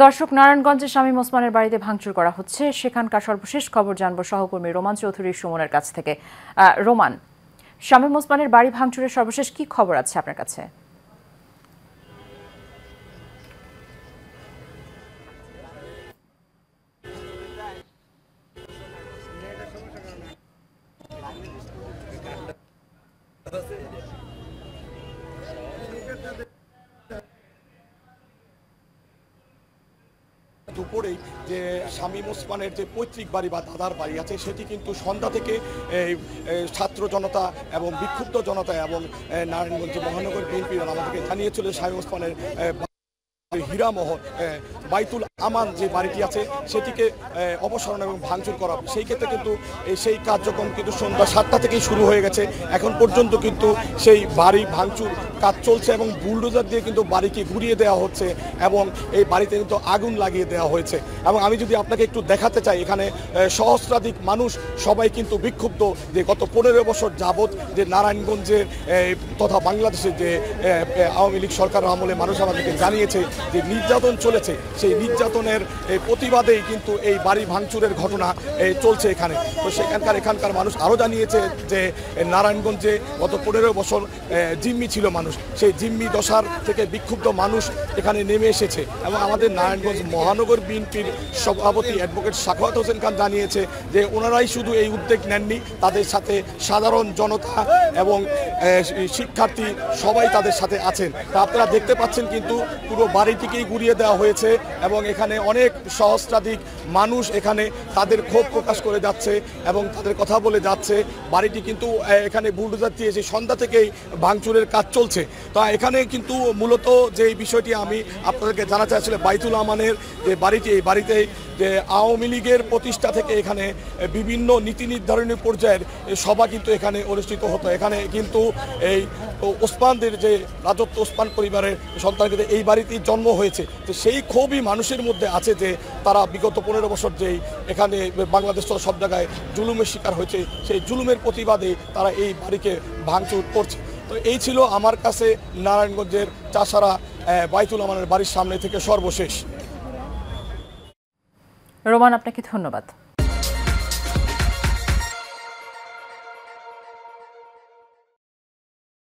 দর্শক, নারায়ণগঞ্জে শামীম ওসমানের বাড়িতে ভাঙচুর করা হচ্ছে। সেখানকার সর্বশেষ খবর জানবো সহকর্মী রোমান চৌধুরী সুমনের কাছ থেকে। রোমান, শামীম ওসমানের বাড়ি ভাঙচুরের সর্বশেষ কি খবর আছে আপনার কাছে? দুপুরেই যে শামীম ওসমানের যে পৈতৃক বাড়ি বা দাদার বাড়ি আছে সেটি কিন্তু সন্ধ্যা থেকে ছাত্র জনতা এবং বিক্ষুব্ধ জনতা এবং নারায়ণগঞ্জ মহানগর বিএনপির আমাদেরকে জানিয়েছিল শামীম ওসমানের হীরামহল বাইতুল আমান যে বাড়িটি আছে সেটিকে অপসারণ এবং ভাঙচুর করা। সেই ক্ষেত্রে কিন্তু সেই কার্যক্রম কিন্তু সন্ধ্যা 7টা থেকেই শুরু হয়ে গেছে। এখন পর্যন্ত কিন্তু সেই বাড়ি ভাঙচুর কাজ চলছে এবং বুলডোজার দিয়ে কিন্তু বাড়িকে ঘুরিয়ে দেওয়া হচ্ছে এবং এই বাড়িতে কিন্তু আগুন লাগিয়ে দেওয়া হয়েছে। এবং আমি যদি আপনাকে একটু দেখাতে চাই, এখানে সহস্রাধিক মানুষ সবাই কিন্তু বিক্ষুব্ধ যে গত 15 বছর যাবৎ যে নারায়ণগঞ্জের তথা বাংলাদেশের যে আওয়ামী লীগ সরকার আমলে মানুষ আমাদেরকে জানিয়েছে যে নির্যাতন চলেছে, সেই নির্যাতনের প্রতিবাদেই কিন্তু এই বাড়ি ভাঙচুরের ঘটনা চলছে এখানে। তো এখানকার মানুষ আরও জানিয়েছে যে নারায়ণগঞ্জে গত 15 বছর জিম্মি ছিল মানুষ, সেই জিম্মি দশার থেকে বিক্ষুব্ধ মানুষ এখানে নেমে এসেছে। এবং আমাদের নারায়ণগঞ্জ মহানগর বিএনপির সভাপতি অ্যাডভোকেট সাখাওয়াত হোসেন খান জানিয়েছে যে ওনারাই শুধু এই উদ্যোগ নেননি, তাদের সাথে সাধারণ জনতা এবং শিক্ষার্থী সবাই তাদের সাথে আছেন। তা আপনারা দেখতে পাচ্ছেন কিন্তু পুরো বাড়িটিকেই ঘুরিয়ে দেওয়া হয়েছে এবং এখানে অনেক সহস্রাধিক মানুষ এখানে তাদের ক্ষোভ প্রকাশ করে যাচ্ছে এবং তাদের কথা বলে যাচ্ছে। বাড়িটি কিন্তু এখানে বুলডোজার দিয়ে সেই সন্ধ্যা থেকেই ভাঙচুরের কাজ চলছে। তা এখানে কিন্তু মূলত যে বিষয়টি আমি আপনাদেরকে জানাতে চাইছিলাম, বাইতুল আমানের যে বাড়িটি, এই বাড়িতে যে আওয়ামী লীগের প্রতিষ্ঠা থেকে এখানে বিভিন্ন নীতি নির্ধারণী পর্যায়ের সভা কিন্তু এখানে অনুষ্ঠিত হতো। এখানে কিন্তু এই ওসমানদের যে রাজত্ব, ওসমান পরিবারের সন্তানকে এই বাড়িতেই জন্ম হয়েছে। তো সেই ক্ষোভই মানুষের মধ্যে আছে যে তারা বিগত 15 বছর যেই এখানে বাংলাদেশ সব জায়গায় জুলুমের শিকার হয়েছে, সেই জুলুমের প্রতিবাদে তারা এই বাড়িকে ভাঙচুর করছে। তো এই ছিল আমার কাছে নারায়ণগঞ্জের চাষারা বাইতুল আমানের বাড়ির সামনে থেকে সর্বশেষ। রোমান, আপনাকে ধন্যবাদ।